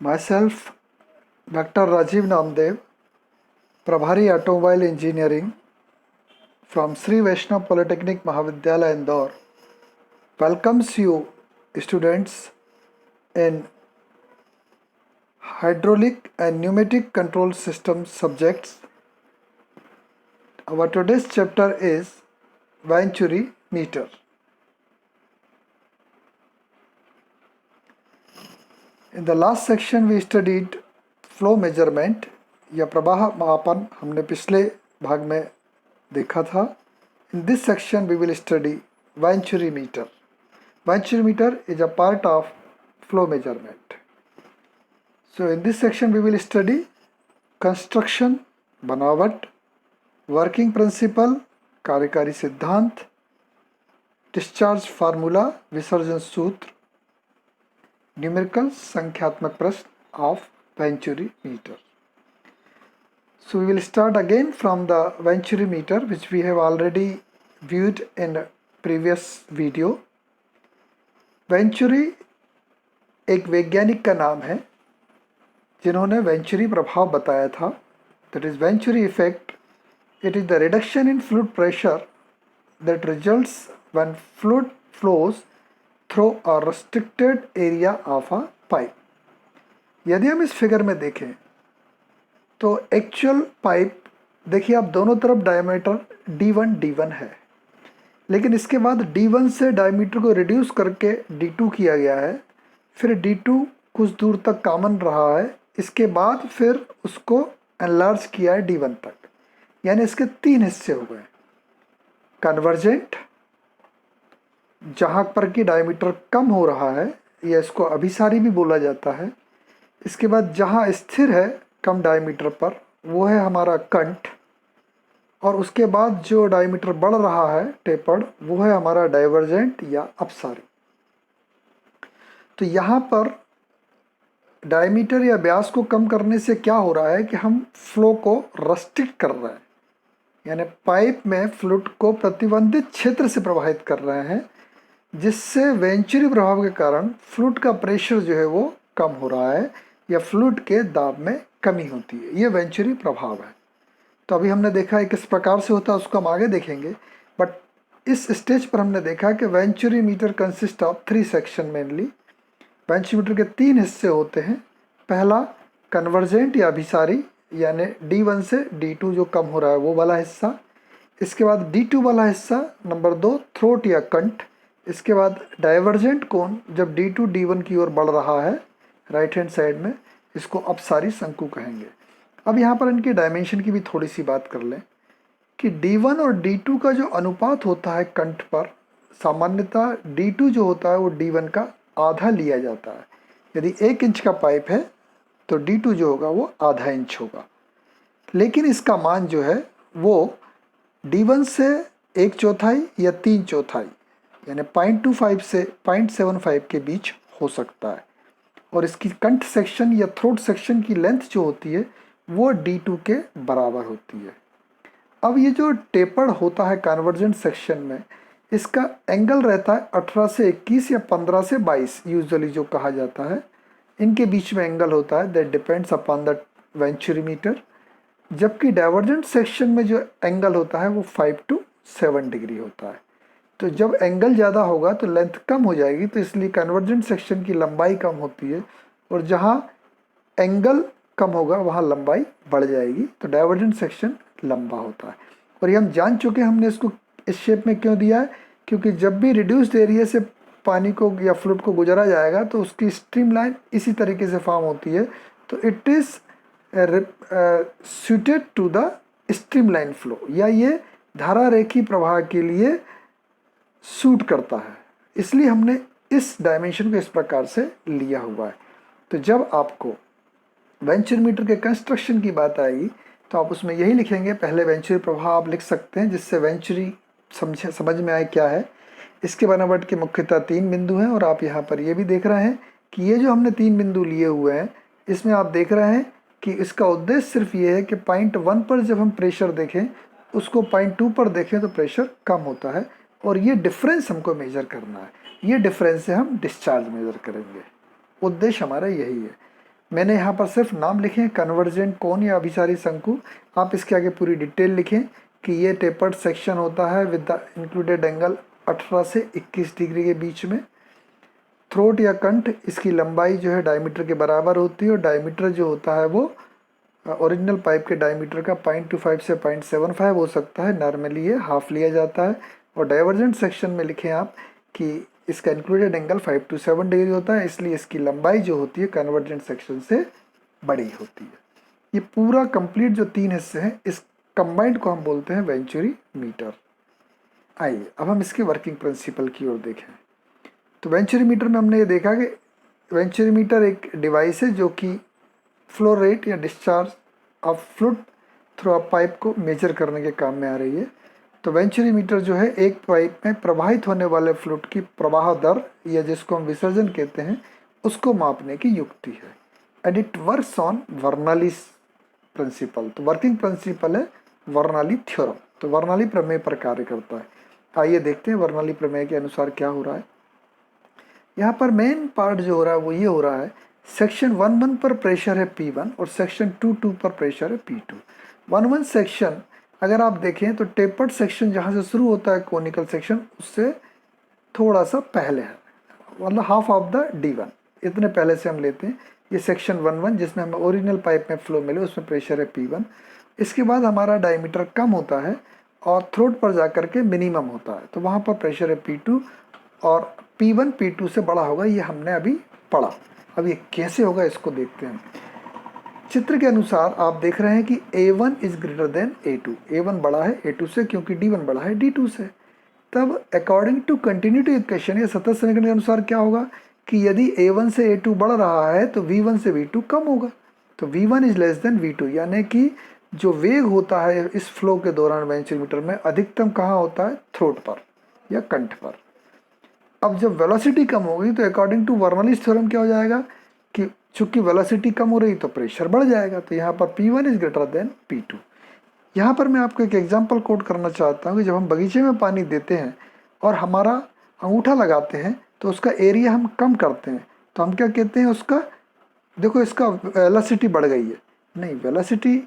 Myself, Dr. Rajiv Namdev, Prabhari Automobile Engineering from Sri Vaishnav Polytechnic Mahavidyalaya Indore, welcomes you students in hydraulic and pneumatic control system subjects. Our today's chapter is Venturi meter. In the last section we studied flow measurement या प्रवाह मापन हमने पिछले भाग में देखा था. In this section we will study Venturi meter. Venturi meter is a part of flow measurement. So in this section we will study construction, बनावट, working principle, कार्यकारी सिद्धांत, discharge formula, विसर्जन सूत्र, numerical संख्यात्मक प्रश्न of Venturi meter. So we will start again from the Venturi meter which we have already viewed in the previous video. Venturi एक वैज्ञानिक का नाम है जिन्होंने वेंचुरी प्रभाव बताया था. That is Venturi effect. It is the reduction in fluid pressure that results when fluid flows through a restricted area of a pipe. यदि हम इस फिगर में देखें तो एक्चुअल पाइप देखिए आप दोनों तरफ डायमीटर D1 है, लेकिन इसके बाद D1 से डायमीटर को रिड्यूस करके D2 किया गया है. फिर D2 कुछ दूर तक कॉमन रहा है, इसके बाद फिर उसको एनलार्ज किया है D1 तक, यानी इसके 3 हिस्से हो गए. कन्वर्जेंट जहाँ पर कि डायमीटर कम हो रहा है या इसको अभिसारी भी बोला जाता है. इसके बाद जहाँ स्थिर है कम डायमीटर पर वो है हमारा कंठ, और उसके बाद जो डायमीटर बढ़ रहा है टेपर्ड वो है हमारा डाइवर्जेंट या अपसारी. तो यहाँ पर डायमीटर या व्यास को कम करने से क्या हो रहा है कि हम फ्लो को रेस्ट्रिक्ट कर रहे हैं, यानी पाइप में फ्लूइड को प्रतिबंधित क्षेत्र से प्रवाहित कर रहे हैं, जिससे वेंचुरी प्रभाव के कारण फ्लूइड का प्रेशर जो है वो कम हो रहा है या फ्लूइड के दाब में कमी होती है. ये वेंचुरी प्रभाव है. तो अभी हमने देखा है किस प्रकार से होता है, उसको हम आगे देखेंगे. बट इस स्टेज पर हमने देखा कि venturi meter consist of 3 section mainly. Venturi meter के 3 हिस्से होते हैं. पहला कन्वर्जेंट या अभिसारी, यानी D1 से D2 जो कम हो रहा है वो वाला हिस्सा. इसके बाद D2 वाला हिस्सा. नंबर 2 थ्रोट या कंठ. इसके बाद डाइवर्जेंट कोण जब D2 D1 की ओर बढ़ रहा है राइट हैंड साइड में, इसको अपसारी शंकु कहेंगे. अब यहाँ पर इनके डायमेंशन की भी थोड़ी सी बात कर लें कि D1 और D2 का जो अनुपात होता है कंठ पर, सामान्यतः D2 जो होता है वो D1 का आधा लिया जाता है. यदि 1 इंच का पाइप है तो D2 जो होगा वो आधा इंच होगा. लेकिन इसका मान जो है वो D1 से 1/4 या 3/4 यानी 0.25 से 0.75 के बीच हो सकता है. और इसकी कंठ सेक्शन या थ्रोट सेक्शन की लेंथ जो होती है वो D2 के बराबर होती है. अब ये जो टेपर्ड होता है कन्वर्जेंट सेक्शन में, इसका एंगल रहता है 18 से 21 या 15 से 22 यूजुअली जो कहा जाता है. इनके बीच में एंगल होता है, that depends upon the venturi meter. जबकि डाइवर्जेंट सेक्शन में जो एंगल होता है वो 5 to 7 डिग्री होता है. तो जब एंगल ज़्यादा होगा तो लेंथ कम हो जाएगी, तो इसलिए कन्वर्जेंट सेक्शन की लंबाई कम होती है, और जहाँ एंगल कम होगा वहाँ लंबाई बढ़ जाएगी. तो डाइवर्जेंट सेक्शन लंबा होता है. और ये हम जान चुके हैं, हमने इसको इस शेप में क्यों दिया है, क्योंकि जब भी रिड्यूस्ड एरिया से पानी को या फ्लूइड को गुजरा जाएगा तो उसकी स्ट्रीम लाइन इसी तरीके से फॉर्म होती है. तो it is suited to the streamline flow, या ये धारा रेखी प्रवाह के लिए सूट करता है. इसलिए हमने इस डायमेंशन को इस प्रकार से लिया हुआ है. तो जब आपको वेंचुरी मीटर के कंस्ट्रक्शन की बात आएगी तो आप उसमें यही लिखेंगे. पहले वेंचुरी प्रभाव आप लिख सकते हैं जिससे वेंचुरी समझ में आए क्या है. इसके बनावट के मुख्यतः 3 बिंदु हैं, और आप यहाँ पर ये भी देख रहे हैं कि ये जो हमने 3 बिंदु लिए हुए हैं इसमें आप देख रहे हैं कि इसका उद्देश्य सिर्फ ये है कि 0.1 पर जब हम प्रेशर देखें उसको 0.2 पर देखें तो प्रेशर कम होता है, और ये डिफरेंस हमको मेजर करना है. ये डिफरेंस से हम डिस्चार्ज मेजर करेंगे. उद्देश्य हमारा यही है. मैंने यहाँ पर सिर्फ नाम लिखे हैं, कन्वर्जेंट कोन या अभिसारी शंकु। आप इसके आगे पूरी डिटेल लिखें कि ये टेपर्ड सेक्शन होता है विद द इंक्लूडेड एंगल 18 से 21 डिग्री के बीच में। थ्रोट या कंठ, इसकी लंबाई जो है डायमीटर के बराबर होती है और डायमीटर जो होता है वो ओरिजिनल पाइप के डायमीटर का 0.25 से 0.75 हो सकता है। नॉर्मली ये हाफ लिया जाता है। और डाइवर्जेंट सेक्शन में लिखें आप कि इसका इंक्लूडेड एंगल 5 to 7 डिग्री होता है, इसलिए इसकी लंबाई जो होती है कन्वर्जेंट सेक्शन से बड़ी होती है। ये पूरा कंप्लीट जो 3 हिस्से हैं, इस कंबाइंड को हम बोलते हैं वेंचुरी मीटर। आइए अब हम इसके वर्किंग प्रिंसिपल की ओर देखें। तो वेंचुरी मीटर में हमने ये देखा कि वेंचुरी मीटर एक डिवाइस है जो कि फ्लो रेट या discharge of fluid through a pipe को मेजर करने के काम में आ रही है। तो वेंचुरी मीटर जो है एक पाइप में प्रवाहित होने वाले फ्लूइड की प्रवाह दर या जिसको हम विसर्जन कहते हैं उसको मापने की युक्ति है। And it works on Bernoulli principle. तो वर्किंग प्रिंसिपल है बर्नौली थ्योरम। तो बर्नौली प्रमेय पर कार्य करता है। आइए देखते हैं बर्नौली प्रमेय के अनुसार क्या हो रहा है। यहाँ पर मेन पार्ट जो हो रहा है वो ये हो रहा है, सेक्शन 1-1 पर प्रेशर है P1 और सेक्शन 2-2 पर प्रेशर है P2। 1-1 सेक्शन अगर आप देखें तो टेपर्ड सेक्शन जहाँ से शुरू होता है कोनिकल सेक्शन उससे थोड़ा सा पहले है, मतलब हाफ ऑफ द D1, इतने पहले से हम लेते हैं। ये सेक्शन 1-1 जिसमें हमें ओरिजिनल पाइप में फ्लो मिले उसमें प्रेशर है P1। इसके बाद हमारा डायमीटर कम होता है और थ्रोट पर जाकर के मिनिमम होता है, तो वहाँ पर प्रेशर है P2 और P1 P2 से बड़ा होगा, ये हमने अभी पढ़ा। अब ये कैसे होगा इसको देखते हैं। चित्र के अनुसार आप देख रहे हैं कि A1 is greater than A2। A1 बड़ा है A2 से क्योंकि D1 बड़ा है D2 से। तब अकॉर्डिंग टू कंटिन्यूटी इक्वेशन या सतत समीकरण के अनुसार क्या होगा कि यदि A1 से A2 बढ़ रहा है तो V1 से V2 कम होगा। तो V1 is less than V2, यानी कि जो वेग होता है इस फ्लो के दौरान वेंचुरी मीटर में अधिकतम कहाँ होता है, थ्रोट पर या कंठ पर। अब जब वेलोसिटी कम होगी तो अकॉर्डिंग टू बर्नौलीज थ्योरम क्या हो जाएगा कि चूंकि वेलोसिटी कम हो रही तो प्रेशर बढ़ जाएगा। तो यहाँ पर P1 is greater than P2। यहाँ पर मैं आपको एक एग्जांपल कोट करना चाहता हूँ कि जब हम बगीचे में पानी देते हैं और हमारा अंगूठा लगाते हैं तो उसका एरिया हम कम करते हैं, तो हम क्या कहते हैं उसका, देखो इसका वेलोसिटी बढ़ गई है। नहीं, वेलोसिटी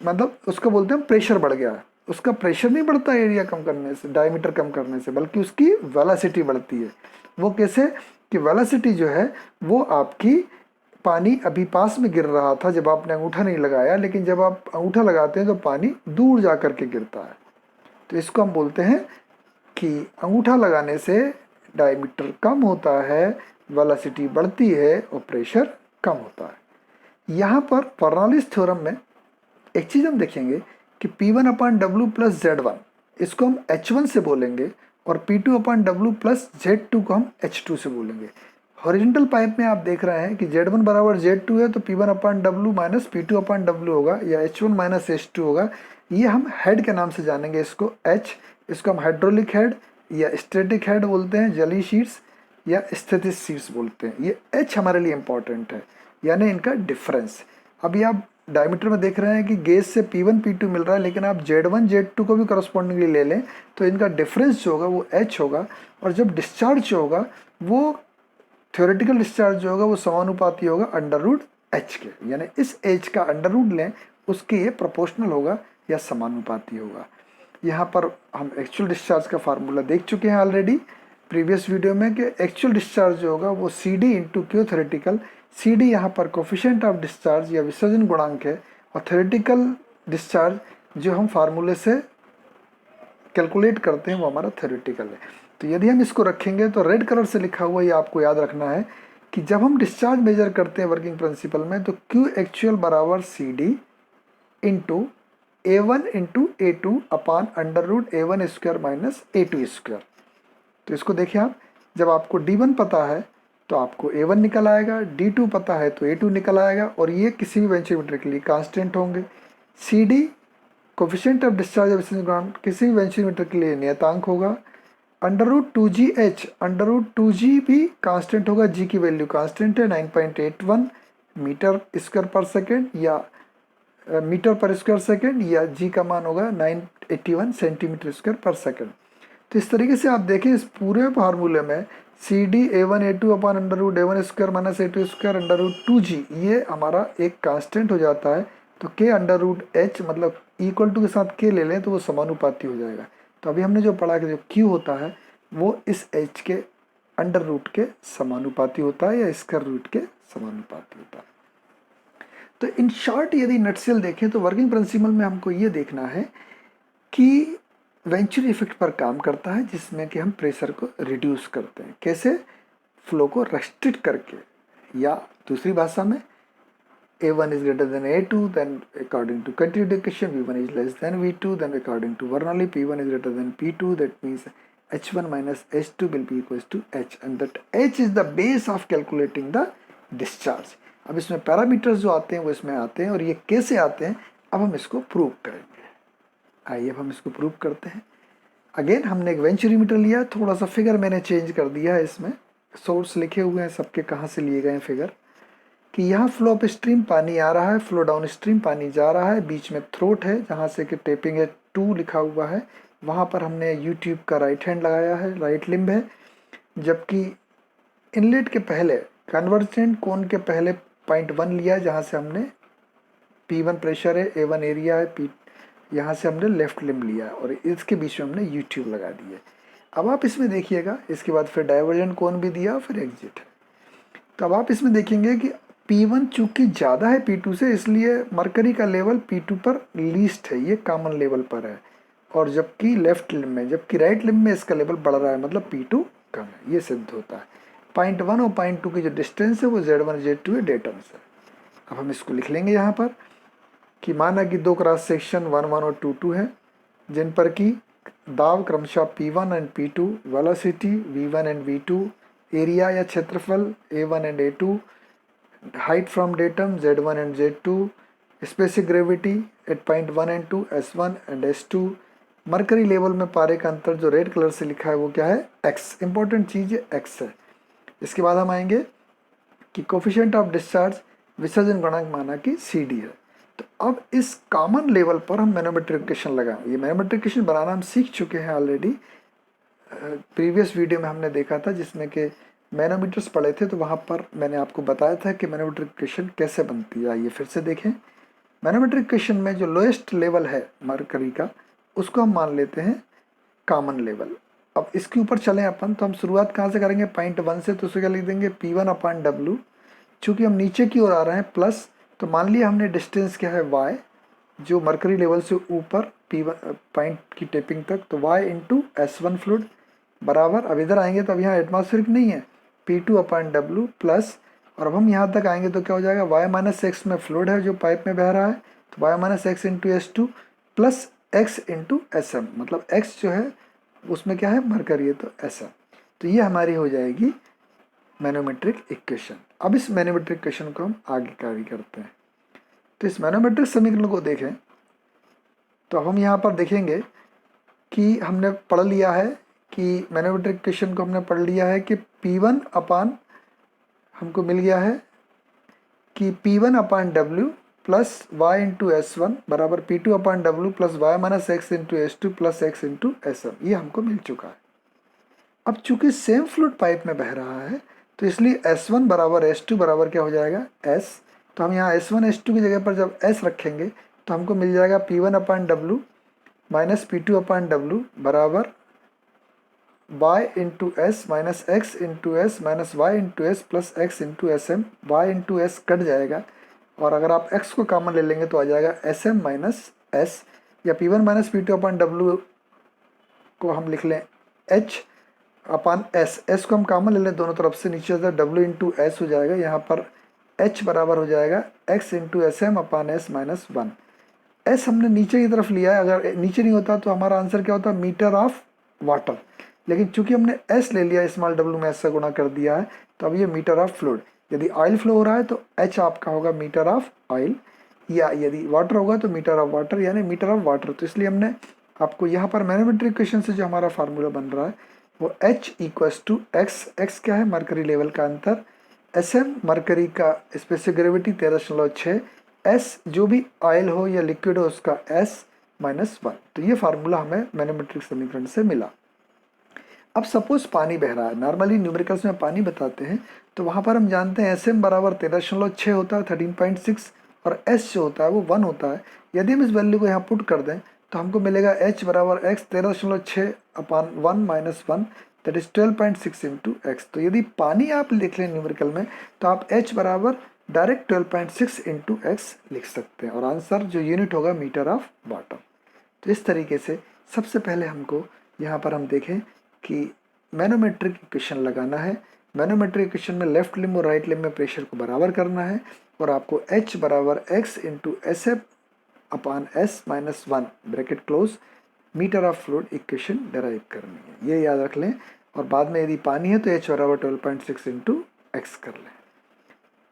मतलब उसका बोलते हैं प्रेशर बढ़ गया है। उसका प्रेशर नहीं बढ़ता एरिया कम करने से, डायमीटर कम करने से, बल्कि उसकी वेलोसिटी बढ़ती है। वो कैसे कि वेलोसिटी जो है वो आपकी, पानी अभी पास में गिर रहा था जब आपने अंगूठा नहीं लगाया, लेकिन जब आप अंगूठा लगाते हैं तो पानी दूर जा कर के गिरता है। तो इसको हम बोलते हैं कि अंगूठा लगाने से डायमीटर कम होता है, वेलोसिटी बढ़ती है और प्रेशर कम होता है। यहाँ पर बर्नौलीज थ्योरम में एक चीज़ हम देखेंगे कि P1/W प्लस Z1 इसको हम H1 से बोलेंगे और P2/W प्लस Z2 को हम H2 से बोलेंगे। हॉरिजॉन्टल पाइप में आप देख रहे हैं कि Z1 बराबर Z2 है तो P1/W माइनस P2/W होगा या H1 माइनस H2 होगा। ये हम हेड के नाम से जानेंगे इसको H। इसको हम हाइड्रोलिक हेड या स्टैटिक हेड बोलते हैं, जली शीट्स या स्थितिज शीट्स बोलते हैं। ये H हमारे लिए इंपॉर्टेंट है, यानी इनका डिफरेंस। अभी आप डायमीटर में देख रहे हैं कि गेज से P1 P2 मिल रहा है, लेकिन आप Z1 Z2 को भी करस्पॉन्डिंगली ले लें तो इनका डिफरेंस जो होगा वो H होगा। और जब डिस्चार्ज जो होगा वो थ्योरेटिकल डिस्चार्ज जो होगा वो समानुपाती होगा √H के, यानी इस H का √ लें उसके ये प्रोपोर्शनल होगा या समानुपाती होगा। यहाँ पर हम एक्चुअल डिस्चार्ज का फार्मूला देख चुके हैं ऑलरेडी प्रीवियस वीडियो में कि एक्चुअल डिस्चार्ज जो होगा वो CD × Q थ्योरेटिकल। CD यहाँ पर कोफिशिएंट ऑफ डिस्चार्ज या विसर्जन गुणांक है और थ्योरेटिकल डिस्चार्ज जो हम फार्मूले से कैलकुलेट करते हैं वो हमारा थ्योरेटिकल है। तो यदि हम इसको रखेंगे तो रेड कलर से लिखा हुआ ये आपको याद रखना है कि जब हम डिस्चार्ज मेजर करते हैं वर्किंग प्रिंसिपल में तो Q एक्चुअल बराबर CD × A1 × A2 अपान √A1² माइनस A2²। तो इसको देखिए आप, जब आपको D1 पता है तो आपको A1 निकल आएगा, D2 पता है तो A2 निकल आएगा और ये किसी भी वेंचुरी मीटर के लिए कांस्टेंट होंगे। CD coefficient of discharge of किसी भी वेंचुरी मीटर के लिए नियतांक होगा। √2GH √2G भी कांस्टेंट होगा, G की वैल्यू कांस्टेंट है 9.81 मीटर स्क्वायर पर सेकेंड या मीटर पर स्क्वायर सेकेंड, या G का मान होगा 981 सेंटीमीटर स्क्वायर पर सेकेंड। तो इस तरीके से आप देखें इस पूरे फार्मूले में C D A one A two upon under root A one square minus A two square under root two G, ये हमारा एक कांस्टेंट हो जाता है। तो के अंडर रूट एच मतलब इक्वल टू के साथ के ले लें तो वो समानुपाती हो जाएगा। तो अभी हमने जो पढ़ा कि जो क्यू होता है वो इस एच के अंडर रूट के समानुपाती होता है या स्क्वायर रूट के समानुपाती होता है। तो इन शॉर्ट यदि नटसेल देखें तो वर्किंग प्रिंसिपल में हमको ये देखना है कि वेंचुरी इफेक्ट पर काम करता है, जिसमें कि हम प्रेशर को रिड्यूस करते हैं। कैसे? फ्लो को रेस्ट्रिक्ट करके, या दूसरी भाषा में A1 is greater than A2, then according to continuity equation V1 is less than V2, then according to Bernoulli P1 is greater than P2, that means H1 minus H2 will be equals to H, and that H is the base of calculating the discharge। अब इसमें parameters जो आते हैं वो इसमें आते हैं, और ये कैसे आते हैं अब हम इसको प्रूव करेंगे। आइए अब हम इसको प्रूव करते हैं। अगेन हमने एक वेंचुरी मीटर लिया, थोड़ा सा फिगर मैंने चेंज कर दिया है, इसमें सोर्स लिखे हुए हैं सबके कहाँ से लिए गए हैं फिगर, कि यहाँ फ्लो अप स्ट्रीम पानी आ रहा है, फ्लो डाउन स्ट्रीम पानी जा रहा है, बीच में थ्रोट है जहाँ से कि टेपिंग है 2 लिखा हुआ है, वहाँ पर हमने यूट्यूब का राइट हैंड लगाया है, राइट लिम्ब है, जबकि इनलेट के पहले कन्वर्जेंट कोन के पहले 0.1 लिया है जहाँ से हमने P1 प्रेशर है, A1 एरिया है, P यहाँ से हमने लेफ्ट लिम्ब लिया है, और इसके बीच में हमने यूट्यूब लगा दी है। अब आप इसमें देखिएगा, इसके बाद फिर डाइवर्जेंट कोन भी दिया, फिर एग्जिट है। तो अब आप इसमें देखेंगे कि P1 चूँकि ज़्यादा है P2 से, इसलिए मरकरी का लेवल P2 पर लीस्ट है, ये कॉमन लेवल पर है, और जबकि लेफ्ट लिम्ब में, जबकि राइट लिम्ब में इसका लेवल बढ़ रहा है, मतलब P2 कम है, ये सिद्ध होता है। 0.1 और 0.2 की जो डिस्टेंस है वो Z1 Z2 है, डेटम से। अब हम इसको लिख लेंगे यहाँ पर कि माना कि 2 क्रॉस सेक्शन 1 1 और 2 2 है, जिन पर कि दाब क्रमशः P1 and P2, velocity V1 and V2, area या क्षेत्रफल A1 and A2, height from datum Z1 and Z2, specific gravity eight 0.1 and 2 S1 and S2, mercury level में पारे का अंतर जो रेड कलर से लिखा है वो क्या है? X। इंपॉर्टेंट चीज़ है X है। इसके बाद हम आएंगे कि कोफिशिएंट ऑफ डिस्चार्ज विसर्जन गुणांक माना कि CD है। तो अब इस कॉमन लेवल पर हम मैनोमेट्रिक इक्वेशन लगाएं। ये मैनोमेट्रिक इक्वेशन बनाना हम सीख चुके हैं ऑलरेडी, प्रीवियस वीडियो में हमने देखा था जिसमें कि मैनोमीटर्स पढ़े थे, तो वहाँ पर मैंने आपको बताया था कि मैनोमेट्रिक इक्वेशन कैसे बनती है। आइए फिर से देखें। मैनोमेट्रिक इक्वेशन में जो लोएस्ट लेवल है मरकरी का, उसको हम मान लेते हैं कॉमन लेवल। अब इसके ऊपर चलें अपन, तो हम शुरुआत कहाँ से करेंगे? 0.1 से। तो उसको क्या लिख देंगे? P1 upon W। चूँकि हम नीचे की ओर आ रहे हैं प्लस, तो मान लिया हमने डिस्टेंस क्या है y, जो मरकरी लेवल से ऊपर P1 पॉइंट की टेपिंग तक, तो y इंटू S1 फ्लूइड बराबर, अब इधर आएंगे तो अब यहाँ एटमॉस्फेरिक नहीं है, P2 अपॉन W प्लस, और अब हम यहाँ तक आएंगे तो क्या हो जाएगा? y माइनस एक्स में फ्लूइड है जो पाइप में बह रहा है, तो y minus X into S2 plus x into SM, मतलब x जो है उसमें क्या है? मरकरी है, तो SM। तो ये हमारी हो जाएगी मैनोमेट्रिक इक्वेशन। अब इस मैनोमेट्रिक इक्वेशन को हम आगे कार्य करते हैं। तो इस मैनोमेट्रिक समीकरण को देखें तो अब हम यहाँ पर देखेंगे कि हमने पढ़ लिया है कि मैनोमेट्रिक इक्वेशन को हमने पढ़ लिया है कि P1 अपान हमको मिल गया है कि P1 upon W plus y into S1 बराबर P2 upon W plus y minus X into S2 plus x into SM, ये हमको मिल चुका है। अब चूंकि सेम फ्लूइड पाइप में बह रहा है, तो इसलिए S1 बराबर S2 बराबर क्या हो जाएगा? S। तो हम यहाँ S1 S2 की जगह पर जब S रखेंगे तो हमको मिल जाएगा P1 upon W minus P2 upon W बराबर y into S minus X into S minus Y into S plus X into S M. Y into S cut जाएगा, और अगर आप x को कॉमन ले लेंगे तो आ जाएगा एस एम माइनस एस, या P1 minus P2 upon W को हम लिख लें H अपान एस। एस को हम कॉमन ले लें दोनों तरफ से, नीचे से W इंटू एस हो जाएगा, यहाँ पर H बराबर हो जाएगा x इंटू एस एम अपान एस माइनस 1। एस हमने नीचे की तरफ लिया है, अगर नीचे नहीं होता तो हमारा आंसर क्या होता? Metre of water. लेकिन चूंकि हमने एस ले लिया, स्मॉल w में एस से गुणा कर दिया है, तो अब ये मीटर ऑफ फ्लूइड। यदि ऑयल फ्लो हो रहा है तो एच आपका होगा मीटर ऑफ ऑयल, या यदि वाटर होगा तो मीटर ऑफ वाटर, यानी मीटर ऑफ वाटर। तो इसलिए हमने आपको यहाँ पर मैनोमेट्रिक इक्वेशन से जो हमारा फार्मूला बन रहा है वो H equals to X. X क्या है? मरकरी लेवल का अंतर। एस एम मरकरी का स्पेसिफिक ग्रेविटी 13.6, एस जो भी ऑयल हो या लिक्विड हो उसका एस माइनस 1। तो ये फार्मूला हमें मैनोमेट्रिक समीकरण से मिला। अब सपोज पानी बह रहा है, नॉर्मली न्यूमेरिकल्स में पानी बताते हैं तो वहाँ पर हम जानते हैं SM बराबर 13.6 होता है 13.6, और S जो होता है वो 1 होता है। यदि हम इस वैल्यू को यहाँ पुट कर दें तो हमको मिलेगा H बराबर x 13.6 upon 1 minus 1, that is 12.6 into x. तो यदि पानी आप लिख लें न्यूमेरिकल में तो आप H बराबर डायरेक्ट 12.6 इंटू एक्स लिख सकते हैं, और आंसर जो यूनिट होगा मीटर ऑफ वाटर। तो इस तरीके से सबसे पहले हमको यहाँ पर हम देखें कि मैनोमेट्रिक इक्वेशन लगाना है। मैनोमेट्रिक इक्वेशन में लेफ्ट लिम्ब और राइट लिम्ब में प्रेशर को बराबर करना है, और आपको H बराबर x into S F upon S minus 1 bracket close metre of fluid equation derive करनी है, ये याद रख लें। और बाद में यदि पानी है तो H बराबर 12.6 इंटू एक्स कर लें।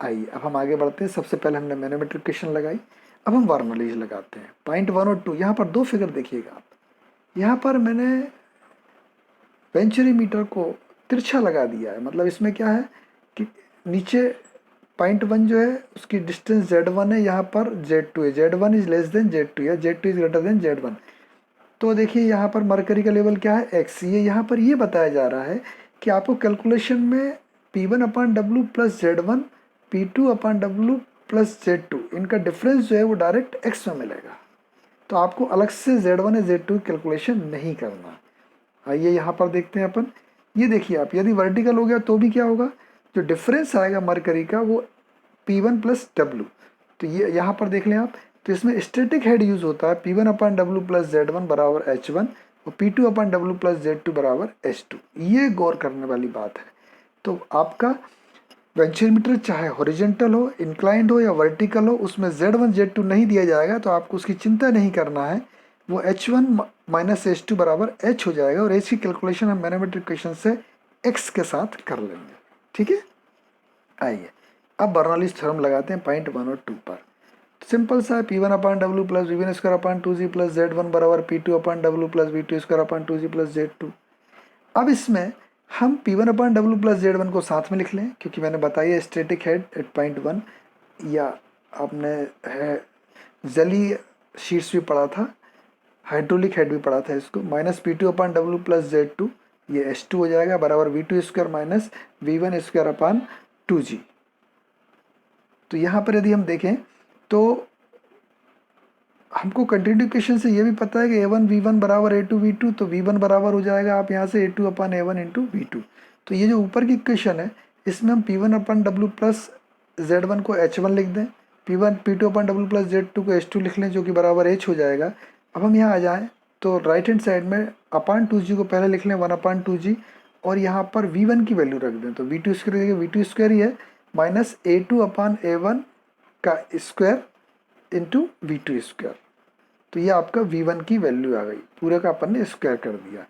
आइए अब हम आगे बढ़ते हैं। सबसे पहले हमने मैनोमेट्रिक इक्वेशन लगाई, अब हम बर्नौलीज लगाते हैं। पॉइंट 1 और 2, यहाँ पर दो फिगर देखिएगा आप। यहाँ पर मैंने वेंचुरीमीटर को तिरछा लगा दिया है, मतलब इसमें क्या है कि नीचे पॉइंट 1 जो है उसकी डिस्टेंस Z1 है, यहाँ पर Z2 है। Z1 is less than Z2 या Z2 is greater than Z1। तो देखिए यहाँ पर मरकरी का लेवल क्या है x। ये यहाँ पर ये बताया जा रहा है कि आपको कैलकुलेशन में P1 upon W plus Z1, P2 upon W plus Z2, इनका डिफरेंस जो है वो डायरेक्ट x में मिलेगा। तो आपको अलग से Z1 या Z2 की कैलकुलेशन नहीं करना। आइए यहाँ पर देखते हैं अपन। ये देखिए आप, यदि वर्टिकल हो गया तो भी क्या होगा, जो डिफरेंस आएगा मरकरी का वो P1 प्लस डब्ल्यू। तो ये यहाँ पर देख लें आप, तो इसमें स्टैटिक हेड यूज़ होता है। P1 upon W plus Z1 बराबर H1 और P2 upon W plus Z2 बराबर H2। ये गौर करने वाली बात है। तो आपका वेंचुरीमीटर चाहे हॉरिजॉन्टल हो, इंक्लाइंड हो या वर्टिकल हो, उसमें Z1 Z2 नहीं दिया जाएगा, तो आपको उसकी चिंता नहीं करना है। वो H1 माइनस H2 बराबर H हो जाएगा, और H की कैलकुलेशन हम मैथमेटिकल इक्वेशन से x के साथ कर लेंगे। ठीक है, आइए अब बर्नौलीज थ्योरम लगाते हैं पॉइंट 1 और 2 पर। सिंपल सा है, P1 upon W plus V1 square upon 2G plus Z1 बराबर P2 upon W plus V2 square upon 2G plus Z2। अब इसमें हम P1 upon W plus Z1 को साथ में लिख लें, क्योंकि मैंने बताया स्टैटिक हेड एट पॉइंट 1, या आपने है जलीय शीर्ष भी पढ़ा था, हाइड्रोलिक हेड भी पढ़ा था इसको। Minus P2 upon W plus Z2, ये H2 हो जाएगा बराबर V2 square minus V1 square upon 2G। तो यहाँ पर यदि हम देखें तो हमको कंटिन्यूटी इक्वेशन से ये भी पता है कि A1 V1 बराबर A2 V2, तो V1 बराबर हो जाएगा आप यहाँ से A2 अपान A1 इंटू V2। तो ये जो ऊपर की इक्वेशन है इसमें हम P1 upon W plus Z1 को H1 लिख दें, P2 upon W plus Z2 को H2 लिख लें, जो कि बराबर H हो जाएगा। अब हम यहाँ आ जाएँ तो राइट हैंड साइड में अपान 2G को पहले लिख लें 1 अपान 2G, और यहाँ पर V1 की वैल्यू रख दें, तो V2 स्क्वायर V2 स्क्वायर ही है माइनस A2 अपान A1 का स्क्वायर इंटू V2 स्क्वायर। तो ये आपका V1 की वैल्यू आ गई, पूरे का अपन ने स्क्वायर कर दिया।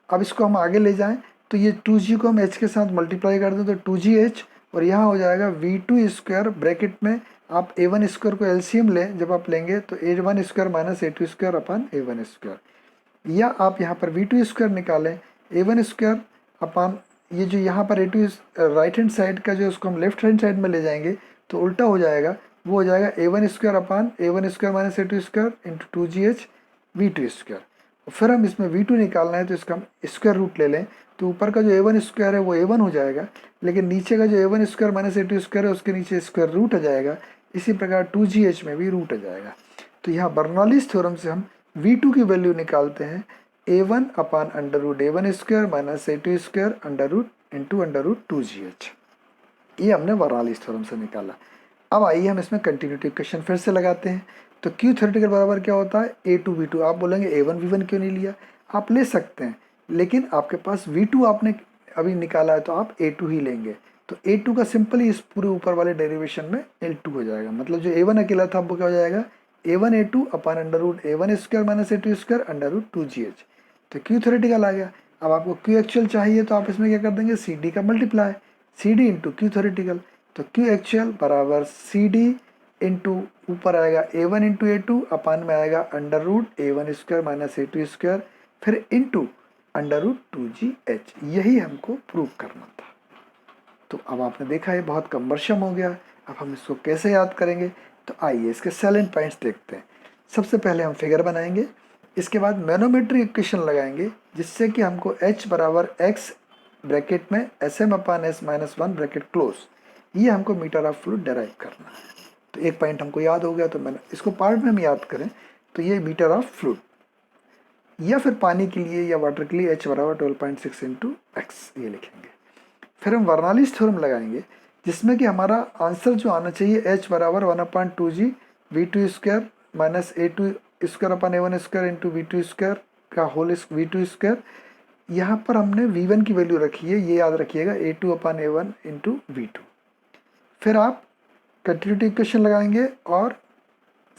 अब इसको हम आगे ले जाएं तो ये 2G को हम H के साथ मल्टीप्लाई कर दें, तो 2GH, और यहाँ हो जाएगा V2 स्क्वायर ब्रैकेट में आप A1 स्क्वायर को एलसीएम लें, जब आप लेंगे तो A1 square minus A2 square upon A1 square, या आप यहाँ पर V2 स्क्वायर निकालें A1 स्क्वायर अपान ये जो यहाँ पर A2 राइट हैंड साइड का जो उसको हम लेफ्ट हैंड साइड में ले जाएंगे तो उल्टा हो जाएगा, वो हो जाएगा A1 square upon A1 square minus A2 square into 2GH V2 square. फिर हम इसमें V2 निकालना है तो इसका हम स्क्वायर रूट ले लें, तो ऊपर का जो A1 स्क्वायर है वो A1 हो जाएगा, लेकिन नीचे का जो A1 square minus A2 square है उसके नीचे स्क्वायर रूट आ जाएगा। इसी प्रकार 2GH में भी रूट आ जाएगा। तो यहाँ बर्नौलीज थ्योरम से हम V2 की वैल्यू निकालते हैं A1 upon under root A1 square minus A2 square under root into under root 2GH। ये हमने बर्नौलीज थ्योरम से निकाला। अब आइए हम इसमें कंटिन्यूटी इक्वेशन फिर से लगाते हैं। तो Q थ्योरेटिकल बराबर क्या होता है A2 V2। आप बोलेंगे A1 V1 क्यों नहीं लिया, आप ले सकते हैं, लेकिन आपके पास V2 आपने अभी निकाला है तो आप A2 ही लेंगे। तो A2 का सिंपल ही इस पूरे ऊपर वाले डेरिवेशन में L2 हो जाएगा, मतलब जो A1 अकेला था वो क्या हो जाएगा A1 A2 upon under root A1 square minus A2 square under root 2GH। तो Q थ्योरेटिकल आ गया। अब आपको Q एक्चुअल चाहिए तो आप इसमें क्या कर देंगे CD का multiply, CD into Q theoretical. तो Q एक्चुअल बराबर CD इंटू ऊपर आएगा A1 इंटू A2 अपान में आएगा under root A1 square minus A2 square, फिर इंटू अंडर रूट 2GH। यही हमको प्रूव करना था। तो अब आपने देखा है बहुत कमर्शियम हो गया। अब हम इसको कैसे याद करेंगे, तो आइए इसके सैलेंट पॉइंट्स देखते हैं। सबसे पहले हम फिगर बनाएंगे। इसके बाद मैनोमेट्रिक इक्वेशन लगाएंगे जिससे कि हमको h बराबर x ब्रैकेट में SM/s-1 ब्रैकेट क्लोज, ये हमको मीटर ऑफ फ्लूइड डेराइव करना है। तो एक पॉइंट हमको याद हो गया, तो मैंने इसको पार्ट में हम याद करें तो ये मीटर ऑफ फ्लूइड, या फिर पानी के लिए या वाटर के लिए h बराबर 12.6 इंटू एक्स ये लिखेंगे। फिर हम वर्नालिस थ्योरम लगाएंगे जिसमें कि हमारा आंसर जो आना चाहिए h बराबर 1/2g v2 square minus a2 square upon a1 square into v2 square का होल v2 स्क्वायर। यहाँ पर हमने v1 की वैल्यू रखी है, ये याद रखिएगा, a2/a1 इंटू v2। फिर आप कंटिन्यूटी इक्वेशन लगाएंगे और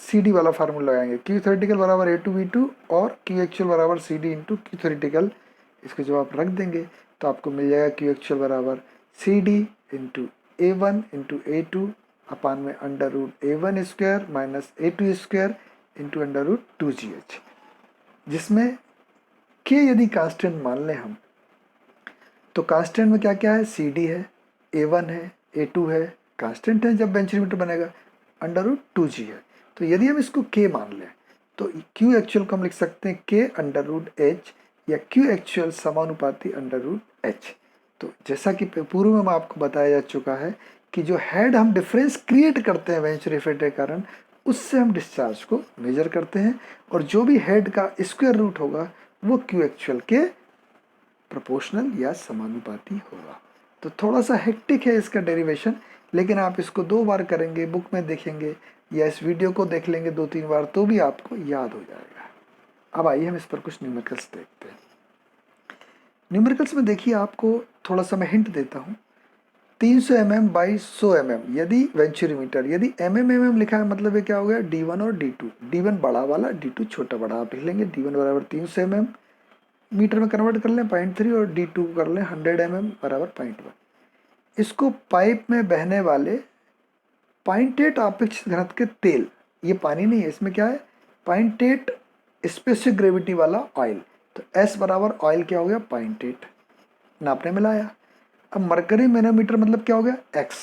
CD वाला फार्मूला लगाएंगे, Q थ्योरेटिकल बराबर a2v2 और Q एक्चुअल बराबर CD इंटू Q थ्योरेटिकल। इसको जब आप रख देंगे तो आपको मिल जाएगा Q एक्चुअल बराबर CD into a1 into a2 upon में under root a1 square minus a2 square into under root 2gh, जिसमें k यदि कांस्टेंट मान लें हम तो कांस्टेंट में क्या क्या है, CD है, a1 है, a2 है, कांस्टेंट है जब बेंचमीटर बनेगा, अंडर रूट 2g है। तो यदि हम इसको k मान लें तो Q एक्चुअल को हम लिख सकते हैं k अंडर रूट h या Q एक्चुअल समानुपाती अंडर रूट h। तो जैसा कि पूर्व में आपको बताया जा चुका है कि जो हेड हम डिफरेंस क्रिएट करते हैं वेंचुरल इफेक्ट के कारण, उससे हम डिस्चार्ज को मेजर करते हैं, और जो भी हेड का स्क्वायर रूट होगा वो Q एक्चुअल के प्रोपोर्शनल या समानुपाती होगा। तो थोड़ा सा हेक्टिक है इसका डेरिवेशन, लेकिन आप इसको 2 बार करेंगे, बुक में देखेंगे या इस वीडियो को देख लेंगे 2-3 बार तो भी आपको याद हो जाएगा। अब आइए हम इस पर कुछ न्यूमेरिकल्स देखते हैं। न्यूमेरिकल्स में देखिए, आपको थोड़ा सा मैं हिंट देता हूँ। 300 mm बाई 100 mm यदि वेंचुरीमीटर, यदि mm लिखा है मतलब ये क्या हो गया, D1 और D2, D1 बड़ा वाला, D2 छोटा बड़ा। आप लिख लेंगे D1 बराबर 300 mm मीटर में कन्वर्ट कर लें 0.3 और D2 को कर लें 100 mm बराबर 0.1। इसको पाइप में बहने वाले 0.8 अपेक्षित घनत्व के तेल, ये पानी नहीं है, इसमें क्या है 0.8 स्पेसिफिक ग्रेविटी वाला ऑयल, तो S बराबर ऑयल क्या हो गया 0.8 नापने में लाया। अब मरकरी मैनोमीटर मतलब क्या हो गया x,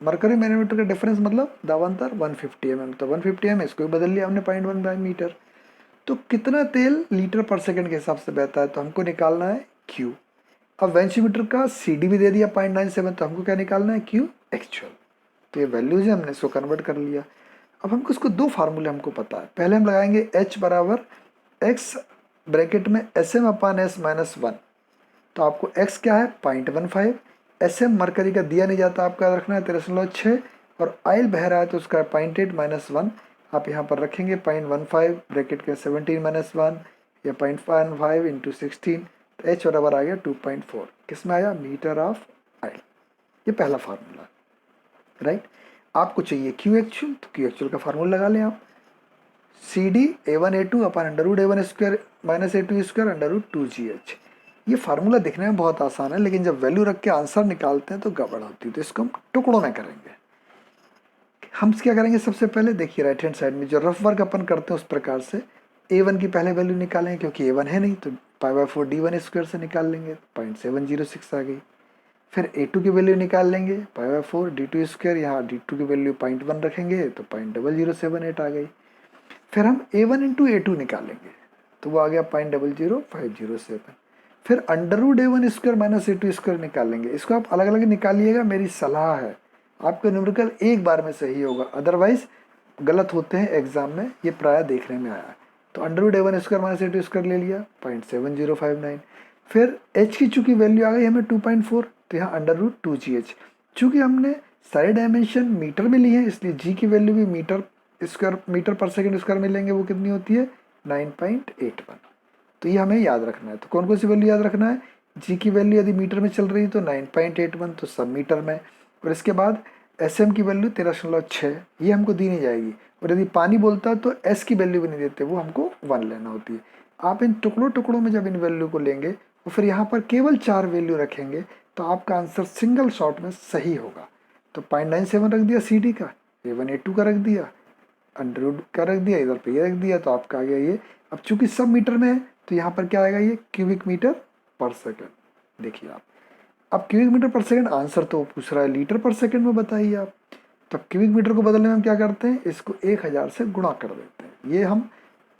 मरकरी मैनोमीटर का डिफरेंस मतलब दावांतर 150 mm, तो 150 mm इसको भी बदल लिया हमने 0.1 मीटर। तो कितना तेल लीटर पर सेकंड के हिसाब से बहता है, तो हमको निकालना है Q। अब वेंचुरीमीटर का CD भी दे दिया 0.97, तो हमको क्या निकालना है Q एक्चुअल। तो ये वैल्यूज है, हमने इसको कन्वर्ट कर लिया। अब हमको इसको 2 फार्मूले हमको पता है। पहले हम लगाएंगे h बराबर x ब्रैकेट में SM/s-1, तो आपको x क्या है 0.15, SM मरकरी का दिया नहीं जाता, आपका रखना है 13.6, और ऑयल बह रहा है तो उसका 0.8 - 1 आप यहाँ पर रखेंगे 0.15 ब्रैकेट के 17 - 1 या 0.15 इंटू 16, तो h बराबर आ गया 2.4, किस में आया मीटर ऑफ ऑयल। ये पहला फार्मूला, राइट। आपको चाहिए Q एक्चुअल, तो Q एक्चुअल का फार्मूला लगा लें आप, CD a1 a2 upon under root a1 square minus a2 square under root 2gh। ये फार्मूला दिखने में बहुत आसान है, लेकिन जब वैल्यू रख के आंसर निकालते हैं तो गड़बड़ होती है। तो इसको हम टुकड़ों में करेंगे। हम क्या करेंगे, सबसे पहले देखिए राइट हैंड साइड में जो रफ वर्क अपन करते हैं उस प्रकार से a1 की पहले वैल्यू निकालेंगे, क्योंकि a1 है नहीं, तो π/4 d1 स्क्वायर से निकाल लेंगे, 0.706 आ गई। फिर a2 की वैल्यू निकाल लेंगे π/4 d2 स्क्वायर, यहाँ d2 की वैल्यू 0.1 रखेंगे तो 0.0078 आ गई। फिर हम a1 इंटू a2 निकालेंगे तो वो आ गया 0.00507। फिर under root a1 square minus a2 square निकालेंगे। इसको आप अलग अलग निकालिएगा, मेरी सलाह है, आपका न्यूमेरिकल एक बार में सही होगा, अदरवाइज गलत होते हैं एग्जाम में, ये प्राय देखने में आया है। तो under root a1 square minus a2 square ले लिया 0.7059। फिर h की चूँकि वैल्यू आ गई हमें 2.4, तो यहाँ अंडर रूट 2gh। चूँकि हमने सारे डायमेंशन मीटर में ली है, इसलिए g की वैल्यू भी मीटर पर सेकंड स्क्वायर में लेंगे, वो कितनी होती है 9.81। तो ये हमें याद रखना है। तो कौन कौन सी वैल्यू याद रखना है, g की वैल्यू यदि मीटर में चल रही है तो 9.81, तो सब मीटर में, और इसके बाद SM की वैल्यू 13.6, ये हमको दी नहीं जाएगी, और यदि पानी बोलता है तो S की वैल्यू भी नहीं देते, वो हमको 1 लेना होती है। आप इन टुकड़ों टुकड़ों में जब इन वैल्यू को लेंगे और फिर यहाँ पर केवल 4 वैल्यू रखेंगे तो आपका आंसर सिंगल शॉट में सही होगा। तो 0.97 रख दिया CD का, a1 a2 का रख दिया, अंडर रूट का रख दिया, इधर पे ये रख दिया, तो आपका आ गया ये। अब चूंकि सब मीटर में है तो यहाँ पर क्या आएगा, ये क्यूबिक मीटर पर सेकंड। देखिए आप, अब क्यूबिक मीटर पर सेकंड आंसर तो पूछ रहा है लीटर पर सेकंड में, बताइए आप। तो क्यूबिक मीटर को बदलने में हम क्या करते हैं, इसको 1000 से गुणा कर देते हैं। ये हम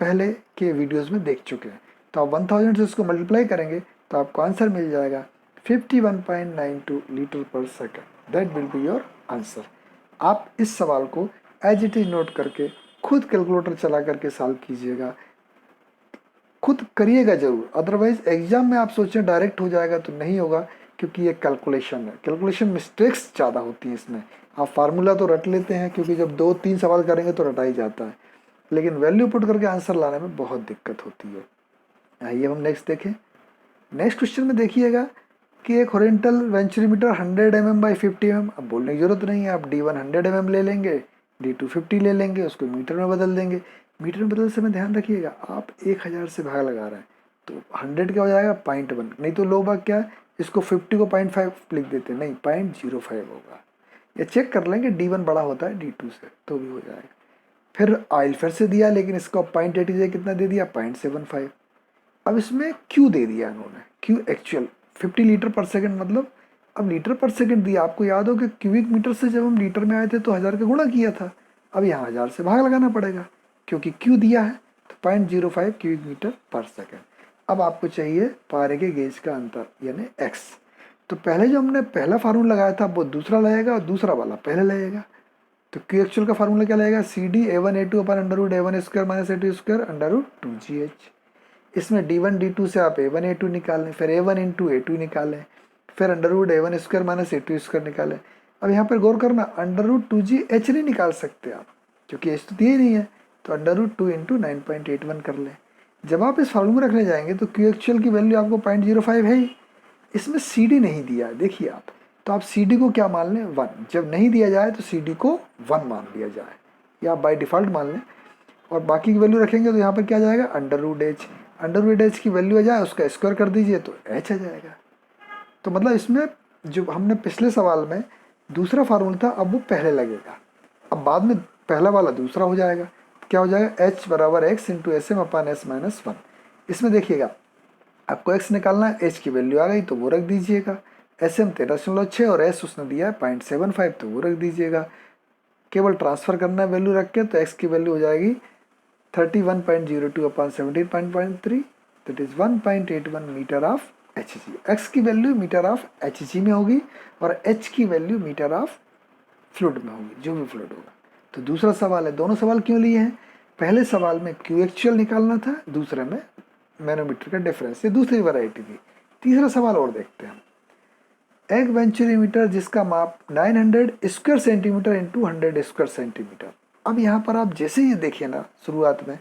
पहले के वीडियोस में देख चुके हैं। तो आप 1000 से इसको मल्टीप्लाई करेंगे तो आपको आंसर मिल जाएगा 51.92 लीटर पर second. That will be your answer. आप इस सवाल को एज इट इज नोट करके खुद कैलकुलेटर चला करके सॉल्व कीजिएगा, खुद करिएगा जरूर, अदरवाइज एग्जाम में आप सोचें डायरेक्ट हो जाएगा तो नहीं होगा, क्योंकि ये कैलकुलेशन है, कैलकुलेशन मिस्टेक्स ज़्यादा होती हैं इसमें। आप फार्मूला तो रट लेते हैं क्योंकि जब 2-3 सवाल करेंगे तो रटा ही जाता है, लेकिन वैल्यू पुट करके आंसर लाने में बहुत दिक्कत होती है। आइए हम नेक्स्ट देखें। नेक्स्ट क्वेश्चन में देखिएगा कि एक horizontal venturimeter 100 mm by 50 mm, अब बोलने की जरूरत नहीं है, आप D1 100 mm ले लेंगे, D2 50 ले लेंगे, उसको मीटर में बदल देंगे। मीटर में बदलते समय ध्यान रखिएगा आप 1000 से भाग लगा रहे हैं तो 100 क्या हो जाएगा 0.1, नहीं तो लो भाग क्या है, इसको 50 को 0.5 लिख देते हैं, नहीं 0.05 होगा। या चेक कर लेंगे D1 बड़ा होता है D2 से तो भी हो जाएगा। फिर ऑयल फिर से दिया, लेकिन इसको 0.80 से कितना दे दिया 0.75। अब इसमें क्यू दे दिया इन्होंने, क्यू एक्चुअल 50 लीटर पर सेकंड, मतलब अब लीटर पर सेकंड दिया। आपको याद हो कि क्यूबिक मीटर से जब हम लीटर में आए थे तो 1000 का गुणा किया था, अब यहाँ 1000 से भाग लगाना पड़ेगा क्योंकि क्यू दिया है, तो 0.05 क्यूबिक मीटर पर सेकंड। अब आपको चाहिए पारे के गेज का अंतर यानी एक्स। तो पहले जो हमने पहला फार्मूला लगाया था वो दूसरा लगेगा और दूसरा वाला पहले लगेगा। तो क्यू एक्चुअल का फार्मूला क्या लगेगा, CD A1 A2 upon under A1 square minus A2 square under 2GH। इसमें D1 D2 से आप A1 A2 निकालें, फिर A1 इंटू A2 निकालें, फिर under A1 square minus A2 square निकालें। अब यहाँ पर गौर करना, अंडर 2GH नहीं निकाल सकते आप क्योंकि एच तो दिया ही नहीं है, तो अंडर 2 इंटू 9.81 कर लें। जब आप इस फार्मूला रखने जाएंगे तो क्यू एक्चुअल की वैल्यू आपको 0.05 है ही, इसमें CD नहीं दिया देखिए आप, तो आप CD को क्या मान लें 1, जब नहीं दिया जाए तो CD को 1 मान लिया जाए या आप बाई डिफ़ॉल्ट मान लें, और बाकी की वैल्यू रखेंगे तो यहाँ पर क्या जाएगा अंडर एच की वैल्यू आ जाए उसका स्क्वायर कर दीजिए तो एच आ जाएगा। तो मतलब इसमें जो हमने पिछले सवाल में दूसरा फार्मूला था अब वो पहले लगेगा, अब बाद में पहला वाला दूसरा हो जाएगा। क्या हो जाएगा एच बराबर X into S M upon S minus 1। इसमें देखिएगा आपको एक्स निकालना है, एच की वैल्यू आ गई तो वो रख दीजिएगा, एस एम 13.6 और एस उसने दिया है 0.75 तो वो रख दीजिएगा। केवल ट्रांसफ़र करना है वैल्यू रख के, तो एक्स की वैल्यू हो जाएगी 31.02 upon 17.3, that is 1.81 metre of H G. X की value metre of H G में होगी और एच की वैल्यू मीटर ऑफ फ्लूइड में होगी, जो भी फ्लूइड होगा। तो दूसरा सवाल है, दोनों सवाल क्यों लिए हैं, पहले सवाल में क्यू एक्चुअल निकालना था, दूसरे में मैनोमीटर का डिफरेंस, ये दूसरी वैरायटी थी। तीसरा सवाल और देखते हैं। एक वेंचुरीमीटर जिसका माप 900 square centimetre into 100 square centimetre. अब यहाँ पर आप जैसे ही देखिए ना, शुरुआत में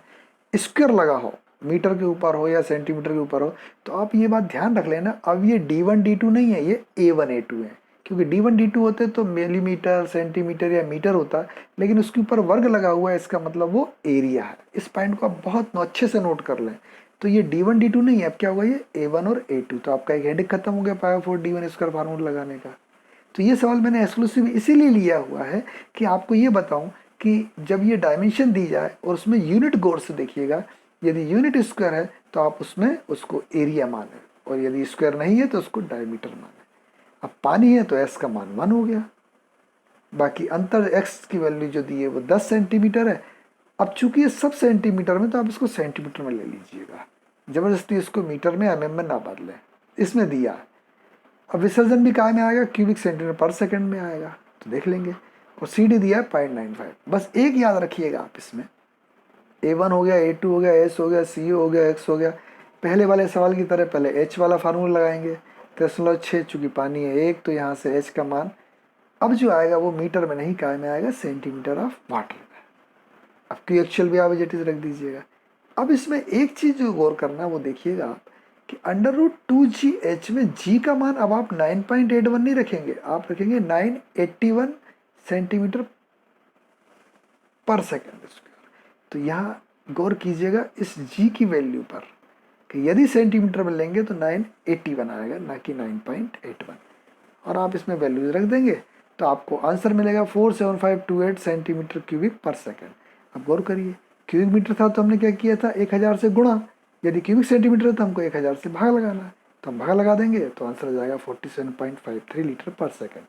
स्क्वायर लगा हो, मीटर के ऊपर हो या सेंटीमीटर के ऊपर हो, तो आप ये बात ध्यान रख लेना, अब ये D1 D2 नहीं है, ये A1 A2 है। क्योंकि D1 D2 होते तो मिलीमीटर सेंटीमीटर या मीटर होता, लेकिन उसके ऊपर वर्ग लगा हुआ है, इसका मतलब वो एरिया है। इस पॉइंट को आप बहुत अच्छे से नोट कर लें। तो ये D1 D2 नहीं है, अब क्या होगा ये A1 और A2। तो आपका एक हेडिक खत्म हो गया पावर 4 D1 स्क्वायर फार्मूला लगाने का। तो ये सवाल मैंने एक्सक्लूसिव इसीलिए लिया हुआ है कि आपको ये बताऊं कि जब ये डायमेंशन दी जाए और उसमें यूनिट गौर से देखिएगा, यदि यूनिट स्क्वायर है तो आप उसमें उसको एरिया माने, और यदि स्क्वायर नहीं है तो उसको डायमीटर माने। अब पानी है तो एस का मान 1 हो गया, बाकी अंतर एक्स की वैल्यू जो दी है वो 10 सेंटीमीटर है। अब चूंकि ये सब सेंटीमीटर में, तो आप इसको सेंटीमीटर में ले लीजिएगा, ज़बरदस्ती इसको मीटर में mm में ना बदलें, इसमें दिया है। अब विसर्जन भी कहाँ में आएगा, क्यूबिक सेंटीमीटर पर सेकंड में आएगा, तो देख लेंगे। और CD दिया है 0.95। बस एक याद रखिएगा आप, इसमें A1 हो गया, A2 हो गया, S हो गया, CO हो गया, X हो गया। पहले वाले सवाल की तरह पहले H वाला फार्मूला लगाएंगे, 3.6 चूँकि पानी है 1, तो यहाँ से H का मान अब जो आएगा वो मीटर में नहीं, काय में आएगा सेंटीमीटर ऑफ वाटर में। अब क्यू एक्चुअल भी आप एज इट इज रख दीजिएगा। अब इसमें एक चीज़ जो गौर करना है वो देखिएगा आप कि अंडर रूट 2GH में G का मान अब आप 9.81 नहीं रखेंगे, आप रखेंगे 981 सेंटीमीटर पर सेकेंड स्क्वायर। तो यहाँ गौर कीजिएगा इस G की वैल्यू पर कि यदि सेंटीमीटर में लेंगे तो 981 आएगा, ना कि 9.81, और आप इसमें वैल्यूज रख देंगे तो आपको आंसर मिलेगा 47528 सेंटीमीटर क्यूबिक पर सेकेंड। अब गौर करिए, क्यूबिक मीटर था तो हमने क्या किया था 1000 से गुणा, यदि क्यूबिक सेंटीमीटर तो हमको 1000 से भाग लगाना है, तो हम भाग लगा देंगे तो आंसर आ जाएगा 47.53 लीटर पर सेकेंड।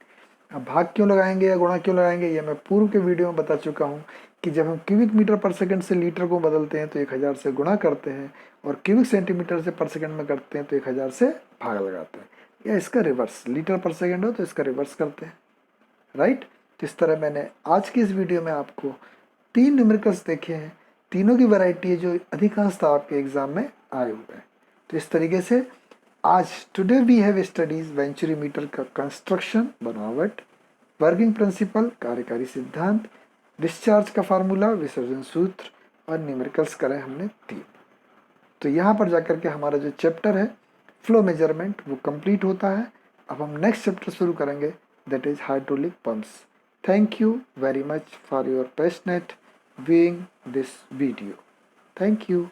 अब भाग क्यों लगाएंगे या गुणा क्यों लगाएंगे ये मैं पूर्व के वीडियो में बता चुका हूँ कि जब हम क्यूबिक मीटर पर सेकंड से लीटर को बदलते हैं तो 1000 से गुणा करते हैं, और क्यूबिक सेंटीमीटर से पर सेकंड में करते हैं तो 1000 से भाग लगाते हैं, या इसका रिवर्स, लीटर पर सेकंड हो तो इसका रिवर्स करते हैं, राइट। तो इस तरह मैंने आज की इस वीडियो में आपको 3 न्यूमेरिकल्स देखे हैं, तीनों की वैरायटी है जो अधिकांशतः आपके एग्जाम में आए हुए हैं। तो इस तरीके से आज today we have studies venturi metre का कंस्ट्रक्शन, बनावट, वर्किंग प्रिंसिपल, कार्यकारी सिद्धांत, डिस्चार्ज का फार्मूला, विसर्जन सूत्र, और न्यूमेरिकल्स करें हमने 3। तो यहाँ पर जाकर के हमारा जो चैप्टर है फ्लो मेजरमेंट वो कंप्लीट होता है। अब हम नेक्स्ट चैप्टर शुरू करेंगे, that is hydraulic pumps. Thank you very much for your passionate viewing this video. Thank you.